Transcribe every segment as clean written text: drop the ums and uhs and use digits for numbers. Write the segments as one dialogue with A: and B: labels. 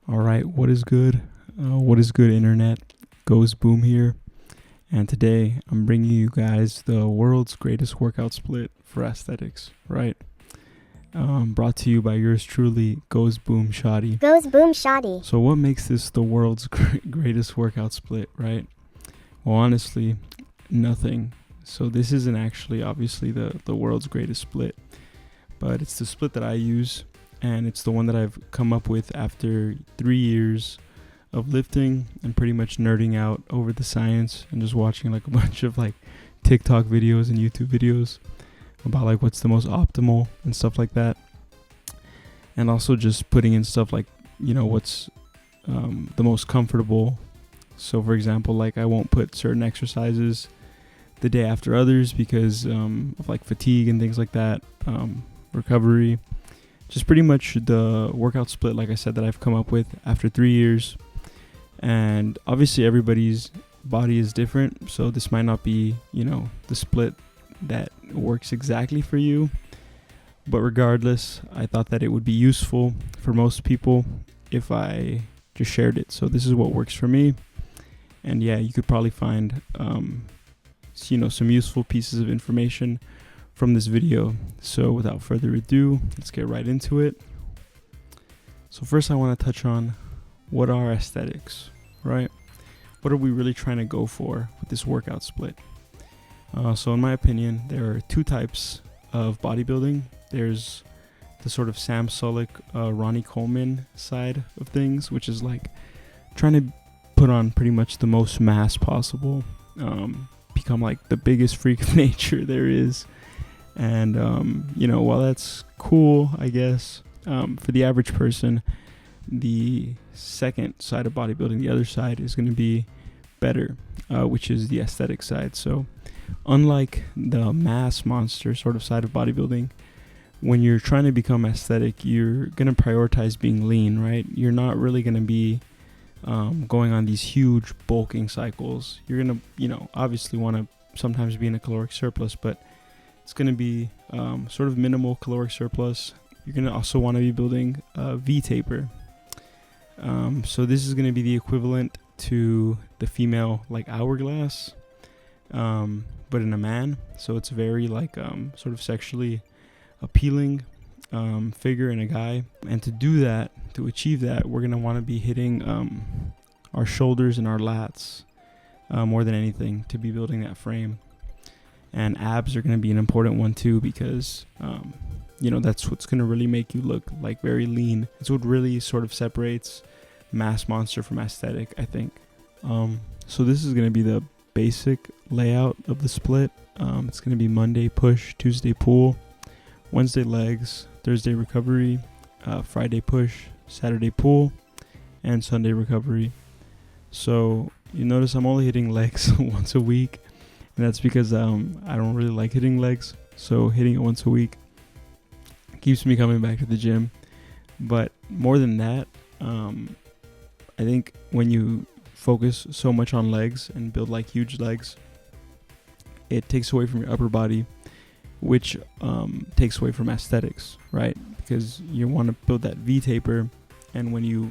A: All right, what is good? What is good, internet? Goezboom here, and today I'm bringing you guys the world's greatest workout split for aesthetics. Right? Brought to you by yours truly, goezboom Shoddy.
B: Goezboom Shoddy.
A: So, what makes this the world's greatest workout split? Right? Well, honestly, nothing. So this isn't actually obviously the world's greatest split, but it's the split that I use, and it's the one that I've come up with after 3 years of lifting and pretty much nerding out over the science and just watching like a bunch of like TikTok videos and YouTube videos about like what's the most optimal and stuff like that, and also just putting in stuff like what's the most comfortable. So for example, like I won't put certain exercises the day after others because of like fatigue and things like that, recovery. Just pretty much the workout split, like I said, that I've come up with after 3 years. And obviously everybody's body is different, so this might not be, the split that works exactly for you. But regardless, I thought that it would be useful for most people if I just shared it. So this is what works for me. And yeah, you could probably find, some useful pieces of information from this video. So without further ado, let's get right into it. So first I want to touch on what are aesthetics, right? What are we really trying to go for with this workout split? So in my opinion, there are two types of bodybuilding. There's the sort of Sam Sulek, Ronnie Coleman side of things, which is like trying to put on pretty much the most mass possible, become like the biggest freak of nature there is. And, while that's cool, I guess, for the average person, the second side of bodybuilding, the other side, is going to be better, which is the aesthetic side. So unlike the mass monster sort of side of bodybuilding, when you're trying to become aesthetic, you're going to prioritize being lean, right? You're not really going to be going on these huge bulking cycles. You're going to, obviously want to sometimes be in a caloric surplus, but it's going to be sort of minimal caloric surplus. You're going to also want to be building a V-taper. So this is going to be the equivalent to the female like hourglass, but in a man. So it's very like sort of sexually appealing figure in a guy. And to do that, to achieve that, we're going to want to be hitting our shoulders and our lats more than anything to be building that frame. And abs are going to be an important one too, because that's what's going to really make you look like very lean. It's what really sort of separates mass monster from aesthetic, I think. So this is going to be the basic layout of the split. It's going to be Monday push, Tuesday pull, Wednesday legs, Thursday recovery, Friday push, Saturday pull, and Sunday recovery. So you notice I'm only hitting legs once a week, and that's because I don't really like hitting legs. So hitting it once a week keeps me coming back to the gym. But more than that, I think when you focus so much on legs and build like huge legs, it takes away from your upper body, which takes away from aesthetics, right? Because you want to build that V-taper, and when you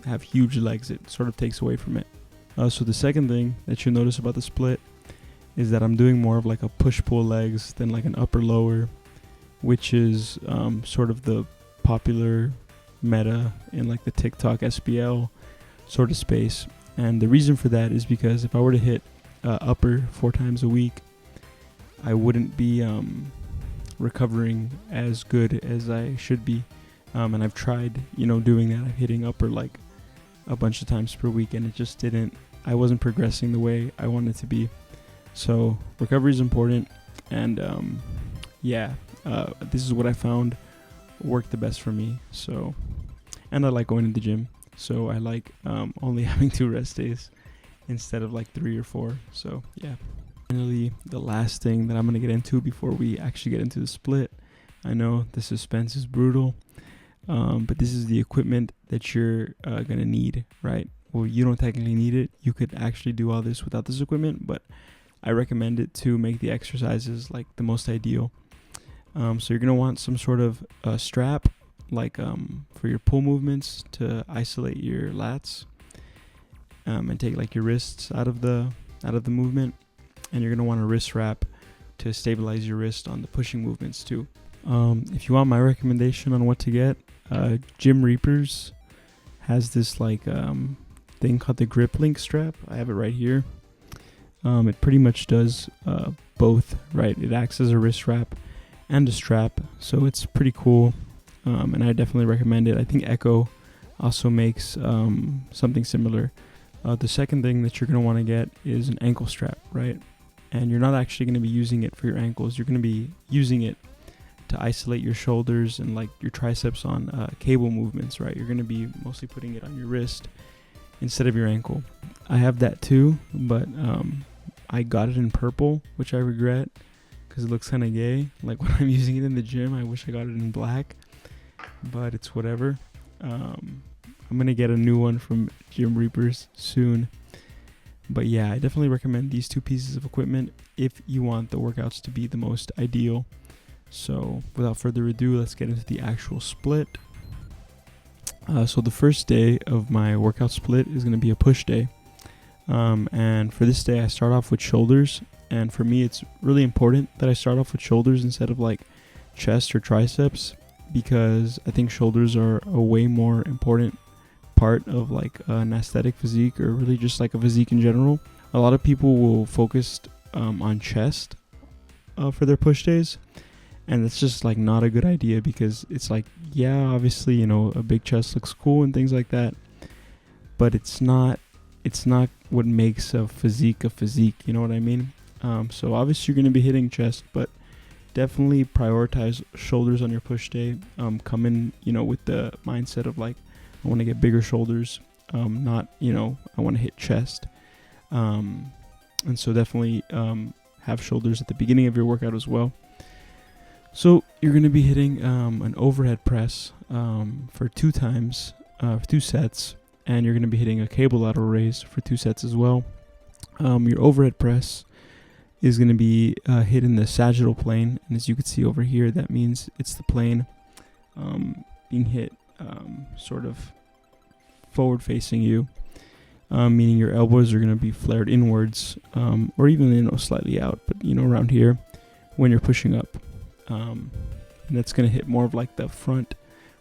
A: have huge legs, it sort of takes away from it. So the second thing that you'll notice about the split is that I'm doing more of like a push-pull legs than like an upper-lower, which is sort of the popular meta in like the TikTok SBL sort of space. And the reason for that is because if I were to hit upper 4 times a week, I wouldn't be recovering as good as I should be. And I've tried, doing that, hitting upper like a bunch of times per week, and it just I wasn't progressing the way I wanted to be. So recovery is important, and this is what I found worked the best for me. So, and I like going to the gym, so I like only having 2 rest days instead of like 3 or 4. So yeah. Finally, the last thing that I'm going to get into before we actually get into the split. I know the suspense is brutal, but this is the equipment that you're going to need, right? Well, you don't technically need it. You could actually do all this without this equipment, but I recommend it to make the exercises like the most ideal. So you're going to want some sort of strap like for your pull movements to isolate your lats, and take like your wrists out of the movement. And you're gonna want a wrist wrap to stabilize your wrist on the pushing movements too. If you want my recommendation on what to get, Gym Reapers has this like thing called the Grip Link strap. I have it right here. It pretty much does both, right? It acts as a wrist wrap and a strap, so it's pretty cool, and I definitely recommend it. I think Echo also makes something similar. The second thing that you're going to want to get is an ankle strap, right? And you're not actually going to be using it for your ankles. You're going to be using it to isolate your shoulders and like your triceps on cable movements, right? You're going to be mostly putting it on your wrist instead of your ankle. I have that too, but I got it in purple, which I regret because it looks kind of gay. Like when I'm using it in the gym, I wish I got it in black, but it's whatever. I'm going to get a new one from Gym Reapers soon. But yeah, I definitely recommend these two pieces of equipment if you want the workouts to be the most ideal. So without further ado, let's get into the actual split. So the first day of my workout split is going to be a push day. And for this day, I start off with shoulders. And for me, it's really important that I start off with shoulders instead of like chest or triceps, because I think shoulders are a way more important part of like an aesthetic physique, or really just like a physique in general. A lot of people will focus on chest for their push days, and it's just like not a good idea, because it's like, yeah, obviously, you know, a big chest looks cool and things like that, but it's not what makes a physique, you know what I mean? So obviously you're going to be hitting chest, but definitely prioritize shoulders on your push day. Come in, you know, with the mindset of like, I want to get bigger shoulders, not, you know, I want to hit chest. And so definitely have shoulders at the beginning of your workout as well. So you're going to be hitting an overhead press for 2 times, 2 sets, and you're going to be hitting a cable lateral raise for 2 sets as well. Your overhead press is going to be hit in the sagittal plane, and as you can see over here, that means it's the plane being hit sort of forward facing you, meaning your elbows are going to be flared inwards, or even, you know, slightly out, but, you know, around here when you're pushing up. And that's going to hit more of like the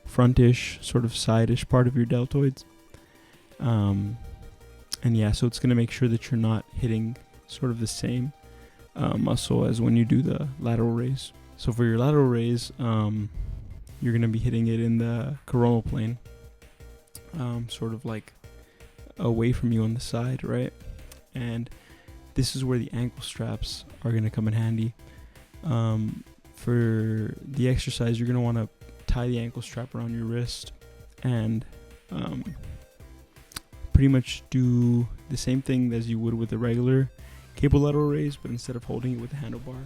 A: frontish, sort of side-ish part of your deltoids. And yeah, so it's going to make sure that you're not hitting sort of the same muscle as when you do the lateral raise. So for your lateral raise, you're going to be hitting it in the coronal plane, sort of like away from you on the side, right? And this is where the ankle straps are going to come in handy. For the exercise, you're going to want to tie the ankle strap around your wrist and pretty much do the same thing as you would with a regular cable lateral raise, but instead of holding it with a handlebar,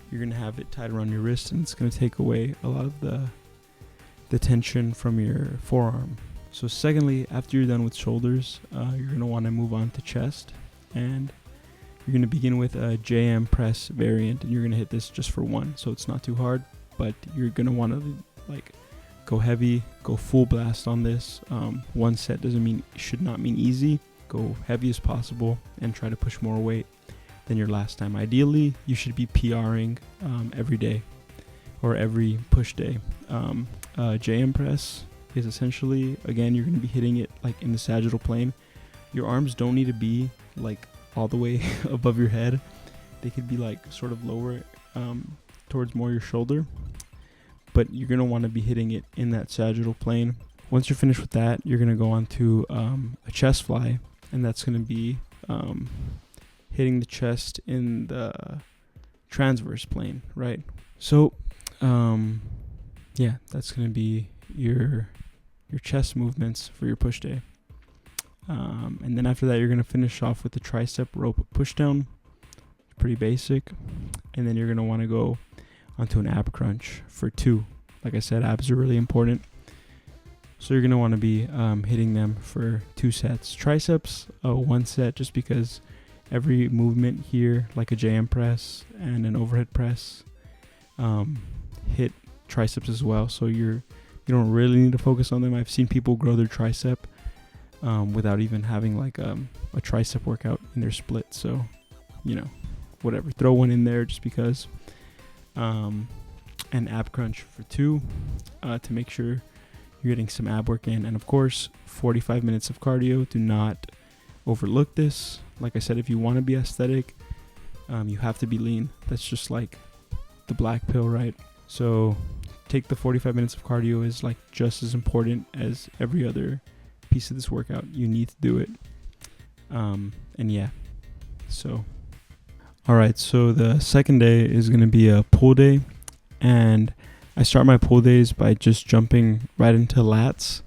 A: you're going to have it tied around your wrist, and it's going to take away a lot of the tension from your forearm. So secondly, after you're done with shoulders, you're going to want to move on to chest, and you're going to begin with a JM press variant, and you're going to hit this just for 1, so it's not too hard, but you're going to want to like go heavy, go full blast on this. 1 set should not mean easy. Go heavy as possible and try to push more weight than your last time. Ideally, you should be PRing every day or every push day. JM press is essentially, again, you're going to be hitting it like in the sagittal plane. Your arms don't need to be like all the way above your head. They could be like sort of lower towards more your shoulder, but you're going to want to be hitting it in that sagittal plane. Once you're finished with that, you're going to go on to a chest fly, and that's going to be hitting the chest in the transverse plane, right? So yeah, that's going to be your chest movements for your push day. And then after that, you're going to finish off with the tricep rope push down. Pretty basic. And then you're going to want to go onto an ab crunch for 2. Like I said, abs are really important. So you're going to want to be hitting them for 2 sets. Triceps, 1 set, just because every movement here, like a JM press and an overhead press, hit triceps as well. So you're You don't really need to focus on them. I've seen people grow their tricep without even having like a tricep workout in their split. So, whatever. Throw one in there just because. And ab crunch for 2 to make sure you're getting some ab work in. And of course, 45 minutes of cardio. Do not overlook this. Like I said, if you want to be aesthetic, you have to be lean. That's just like the black pill, right? So take the 45 minutes of cardio is like just as important as every other piece of this workout. You need to do it. And yeah, so all right, so the second day is going to be a pull day, and I start my pull days by just jumping right into lats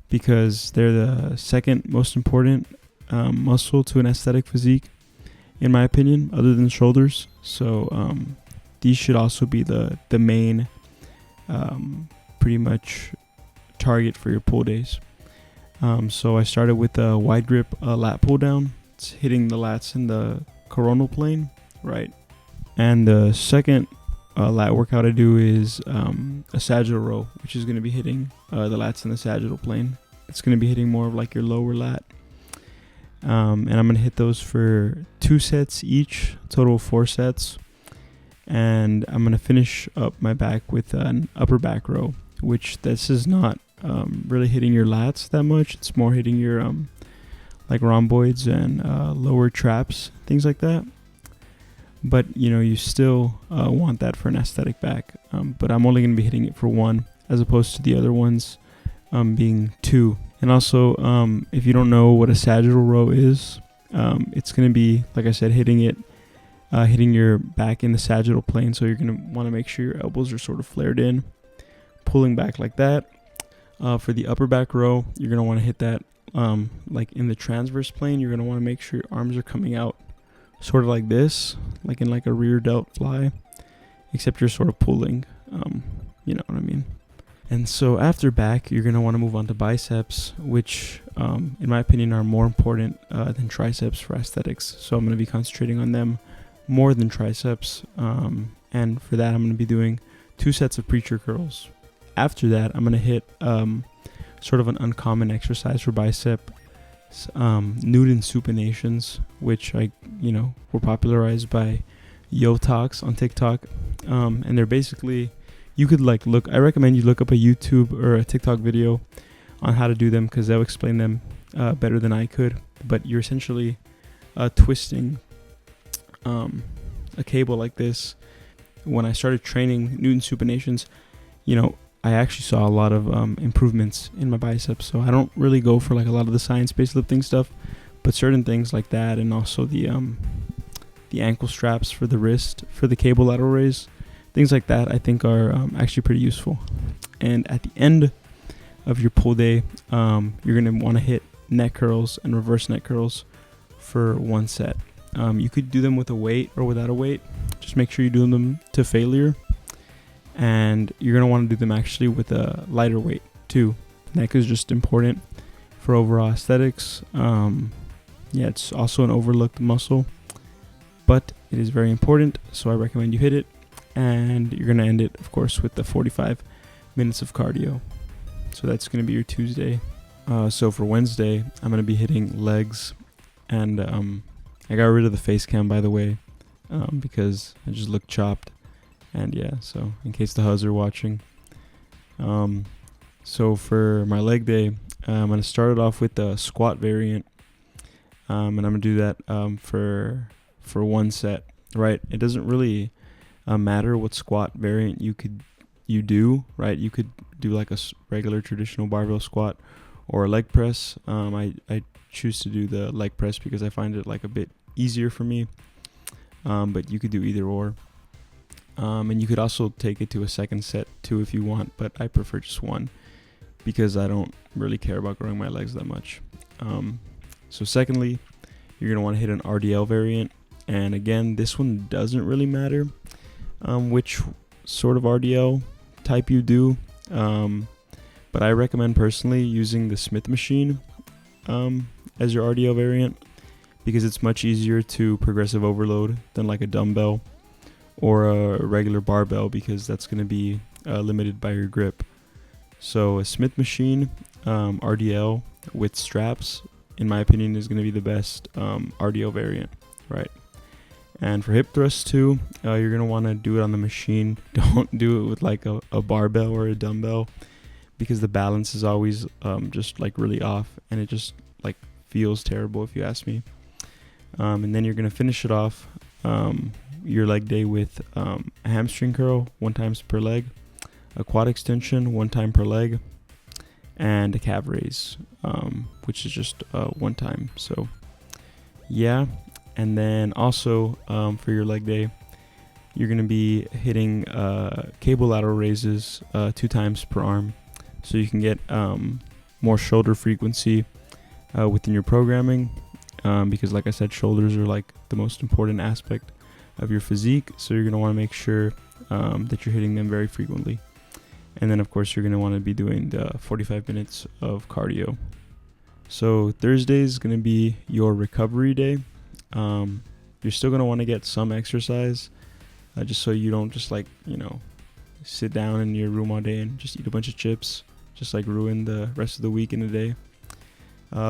A: because they're the second most important muscle to an aesthetic physique, in my opinion, other than shoulders. So these should also be the main pretty much target for your pull days. So I started with a wide grip lat pull down. It's hitting the lats in the coronal plane, right? And the second lat workout I do is a sagittal row, which is going to be hitting the lats in the sagittal plane. It's going to be hitting more of like your lower lat. And I'm going to hit those for 2 sets each, total of 4 sets. And I'm going to finish up my back with an upper back row, which this is not really hitting your lats that much. It's more hitting your like rhomboids and lower traps, things like that. But you still want that for an aesthetic back. But I'm only going to be hitting it for 1 as opposed to the other ones being 2. And also, if you don't know what a sagittal row is, it's going to be, like I said, hitting your back in the sagittal plane. So you're going to want to make sure your elbows are sort of flared in, pulling back like that. For the upper back row, you're going to want to hit that like in the transverse plane. You're going to want to make sure your arms are coming out sort of like this, like in like a rear delt fly, except you're sort of pulling, you know what I mean? And so after back, you're going to want to move on to biceps, which in my opinion are more important than triceps for aesthetics. So I'm going to be concentrating on them more than triceps. And for that, I'm going to be doing 2 sets of preacher curls. After that, I'm going to hit sort of an uncommon exercise for bicep, Newton supinations, which were popularized by Yo Talks on TikTok. And they're basically, you could I recommend you look up a YouTube or a TikTok video on how to do them because they'll explain them better than I could. But you're essentially twisting a cable like this. When I started training Newton supinations, I actually saw a lot of improvements in my biceps. So I don't really go for like a lot of the science-based lifting stuff, but certain things like that, and also the ankle straps for the wrist, for the cable lateral raise, things like that, I think are actually pretty useful. And at the end of your pull day, you're going to want to hit neck curls and reverse neck curls for 1 set. You could do them with a weight or without a weight. Just make sure you do them to failure. And you're going to want to do them actually with a lighter weight too. Neck is just important for overall aesthetics. It's also an overlooked muscle, but it is very important. So I recommend you hit it. And you're going to end it, of course, with the 45 minutes of cardio. So that's going to be your Tuesday. So for Wednesday, I'm going to be hitting legs. And I got rid of the face cam, by the way, because I just looked chopped. And yeah, so in case the huzz are watching. So for my leg day, I'm going to start it off with the squat variant. And I'm going to do that for 1 set, right? It doesn't really matter what squat variant you do, right? You could do like a regular traditional barbell squat or a leg press. I choose to do the leg press because I find it like a bit easier for me. But you could do either or. And you could also take it to a second set too if you want, but I prefer just 1 because I don't really care about growing my legs that much. So secondly, you're going to want to hit an RDL variant. And again, this one doesn't really matter which sort of RDL type you do. But I recommend personally using the Smith machine as your RDL variant because it's much easier to progressive overload than like a dumbbell or a regular barbell because that's going to be limited by your grip. So a Smith machine, RDL with straps, in my opinion, is going to be the best RDL variant, right? And for hip thrusts too, you're going to want to do it on the machine. Don't do it with like a barbell or a dumbbell, because the balance is always just like really off, and it just like feels terrible if you ask me. And then you're going to finish it off your leg day with a hamstring curl 1 time per leg, a quad extension 1 time per leg, and a calf raise, which is just 1 time. So yeah. And then also for your leg day, you're going to be hitting cable lateral raises 2 times per arm, so you can get more shoulder frequency within your programming, because like I said, shoulders are like the most important aspect of your physique, so you're going to want to make sure that you're hitting them very frequently. And then of course you're going to want to be doing the 45 minutes of cardio. So Thursday is going to be your recovery day. You're still going to want to get some exercise, just so you don't just like, sit down in your room all day and just eat a bunch of chips, just like ruin the rest of the week in a day.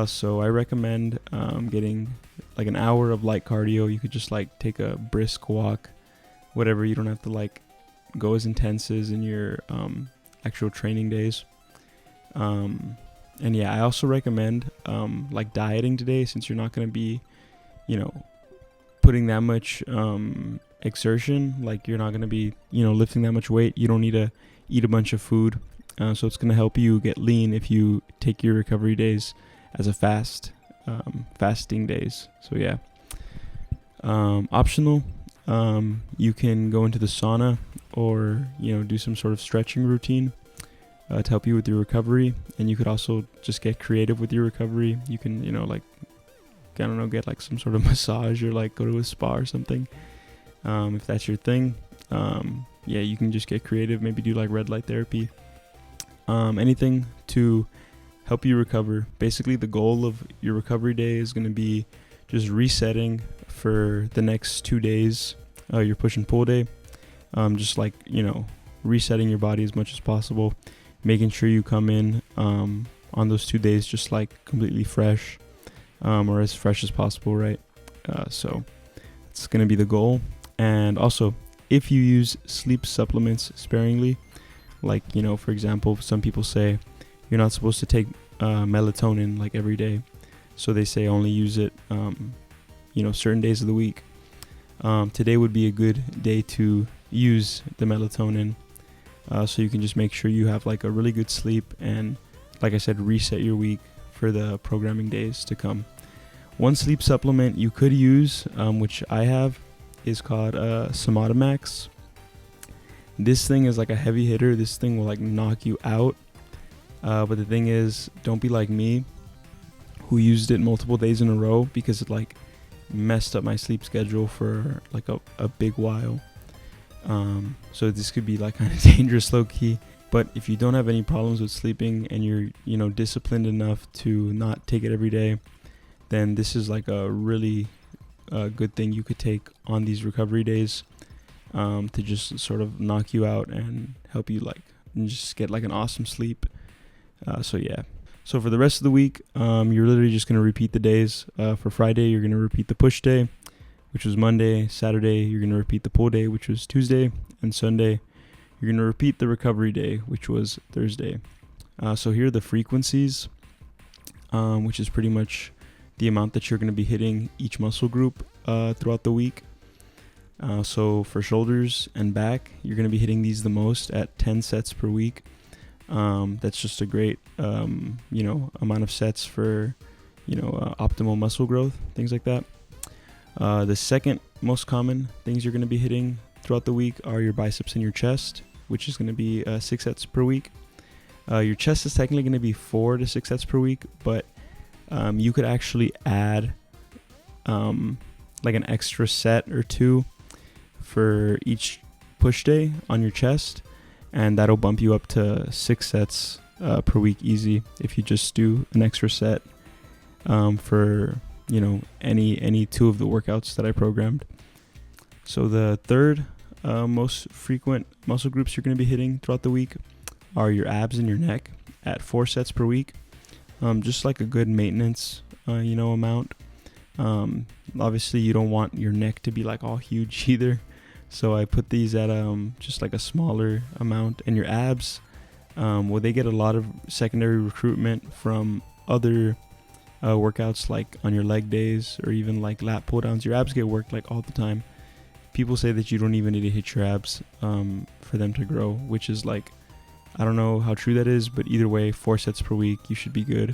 A: So I recommend getting like an hour of light cardio. You could just like take a brisk walk, whatever. You don't have to like go as intense as in your actual training days. And yeah, I also recommend like dieting today, since you're not going to be putting that much exertion. Like you're not going to be lifting that much weight. You don't need to eat a bunch of food, so it's going to help you get lean if you take your recovery days as a fasting days. So yeah, optional, you can go into the sauna or do some sort of stretching routine to help you with your recovery. And you could also just get creative with your recovery. You can get like some sort of massage, or like go to a spa or something, if that's your thing. Yeah, you can just get creative, maybe do like red light therapy, anything to help you recover. Basically the goal of your recovery day is going to be just resetting for the next 2 days, your push and pull day, just like resetting your body as much as possible, making sure you come in on those 2 days just like completely fresh, or as fresh as possible, right? So it's going to be the goal. And also, if you use sleep supplements sparingly, like for example, some people say you're not supposed to take melatonin like every day, so they say only use it certain days of the week. Today would be a good day to use the melatonin, so you can just make sure you have like a really good sleep, and like I said, reset your week for the programming days to come. One sleep supplement you could use, which I have, is called Somatomax. This thing is like a heavy hitter. This thing will like knock you out. But the thing is, don't be like me, who used it multiple days in a row, because it like messed up my sleep schedule for like a big while. So this could be like kind of dangerous, low key. But if you don't have any problems with sleeping, and you're disciplined enough to not take it every day, then this is like a really good thing you could take on these recovery days, to just sort of knock you out and help you like just get like an awesome sleep. So yeah. So for the rest of the week, you're literally just going to repeat the days. For Friday, you're going to repeat the push day, which was Monday. Saturday, you're going to repeat the pull day, which was Tuesday. And Sunday, you're going to repeat the recovery day, which was Thursday. So here are the frequencies, which is pretty much the amount that you're going to be hitting each muscle group throughout the week. So for shoulders and back, you're going to be hitting these the most at 10 sets per week. That's just a great, amount of sets for, optimal muscle growth, things like that. The second most common things you're going to be hitting throughout the week are your biceps and your chest, which is going to be 6 sets per week. Your chest is technically going to be 4 to 6 sets per week, but you could actually add like an extra set or 2 for each push day on your chest, and that'll bump you up to 6 sets per week easy if you just do an extra set for any 2 of the workouts that I programmed. So the third most frequent muscle groups you're going to be hitting throughout the week are your abs and your neck at 4 sets per week. Just like a good maintenance, amount. Obviously you don't want your neck to be like all huge either. So I put these at just like a smaller amount. And your abs, they get a lot of secondary recruitment from other workouts, like on your leg days or even like lat pull downs. Your abs get worked like all the time. People say that you don't even need to hit your abs for them to grow, which is like, I don't know how true that is, but either way, 4 sets per week, you should be good.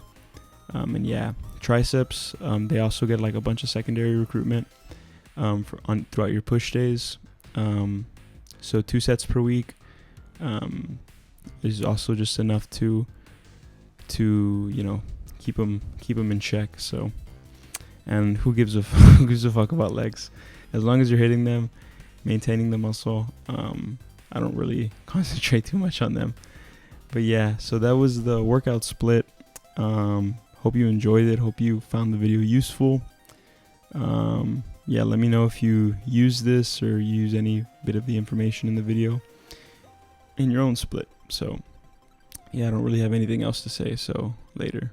A: And yeah, triceps, they also get like a bunch of secondary recruitment throughout your push days. So 2 sets per week is also just enough to keep them in check. So, and who gives a fuck about legs? As long as you're hitting them, maintaining the muscle, I don't really concentrate too much on them. But yeah, so that was the workout split. Hope you enjoyed it. Hope you found the video useful. Yeah, let me know if you use this or use any bit of the information in the video in your own split. So yeah, I don't really have anything else to say, so later.